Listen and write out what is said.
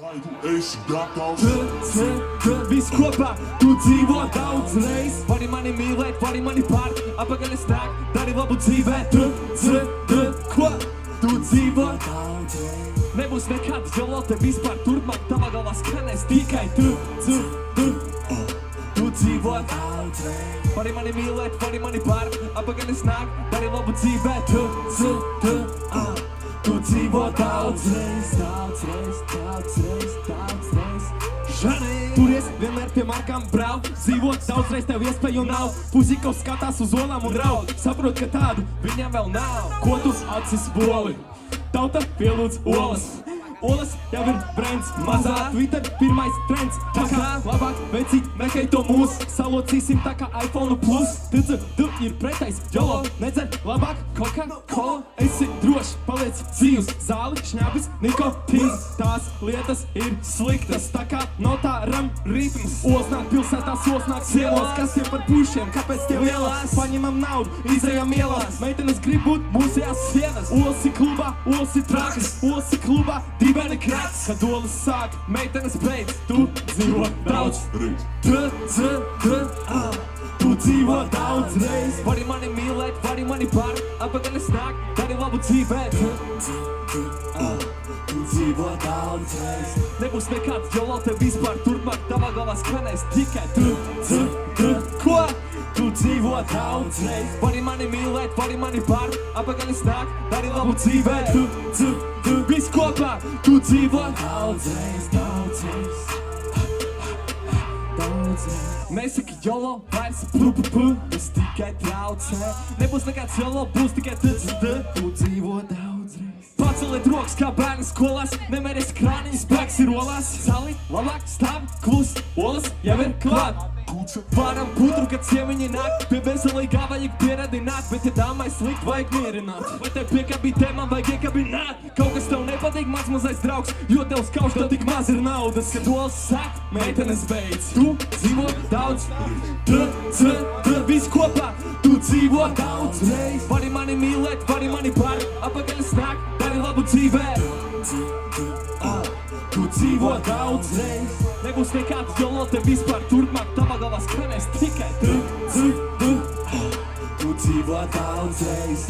Vai tu esi gatavs? Visi kopā, tu dzīvo daudz reiz. Vari mani mīlēt, vari mani pārt, apakaļ es nāk, dari labu dzīvē. Ko? Tu dzīvo daudz reiz. Nebūs nekad, jo vēl te vispār turpmāk tavā galvā skanēs tikai tu dzīvo daudz reiz. Vari mani mīlēt, vari mani pārt, apakaļ es nāk, dari labu dzīvē. Tu dzīvo daudz reiz, daudz reiz, daudz reiz, daudz reiz. Žanī! Turies vienmēr pie markām brauc, dzīvot daudz reiz tev iespēju nav. Fuzikos skatās uz olām un raud, saprot, ka tādu viņam vēl nav. Ko tu acis boli? Tauta pielūdz olas. Olas jau ir brands, mazā Twitter pirmais trends. Tā kā labāk vecīt, mekej to mūs, salocīsim tā kā iPhone Plus. Tu ir pretais, jolo, nedzer labāk Coca-Cola. Esi droši, paliec dzīvs, zāli, šņābis, nikotīns. Tās lietas ir sliktas, tā kā notāram ritms. Osnāk pilsētās, osnāk cielos, kas tie par pušiem, kāpēc tie lielās? Paņemam naudu, izejam ielās, meitenes grib būt mūsējās sienas. Osi klubā, osi trakas, osi klubā, dibeni krats. Kad olas sāk, meitenes beidz, tu dzīvo daudz reiz. Tu dzīvo daudz reiz. Vari mani mīlēt, vari mani pārt, apakaļ es nāk, dari labu dzīvē. Tu dzīvo daudz reiz. Nebūs nekad, jo vēl te vispār turpmāk tavā galvā skanēs tikai Ko? Tu dzīvo daudz reiz. Vari mani mīlēt, vari mani pārt, apakaļ es nāk, dari labu dzīvē. Viss kopā, tu dzīvo daudz reiz, daudz reiz. Nesaki jolo, vairs es tikai traucē. Nebūs nekāds jolo, būs tikai tu dzīvo daudz reiz. Paceliet rokas kā bērni skolās, nemēries krāniņas, spēks ir olās. Zali, labāk stāv, klus, olas jau ir klāt. Varam putru, kad ciemiņi nāk, pie veselīgā vajag pieradināt. Bet ja dāmai slikt, vajag mierināt. Vai tev piekabīt tēmām, vajag iekabināt. Kaut kas tev nepatīk, mazais draugs, jo tev skauž, tev tik maz ir naudas. Kad olas sāk, meitenes beidz. Tu dzīvo daudz, viss kopā, tu dzīvo daudz reiz. Vari mani mīlēt, vari mani pārt, apakaļ es nāk, dari labu dzīvē. Tu dzīvo daudz reiz. Nebūs nekāds, jo vēl te vispār turpmāk tavā galvā skanēs tikai tu dzīvo daudz reiz.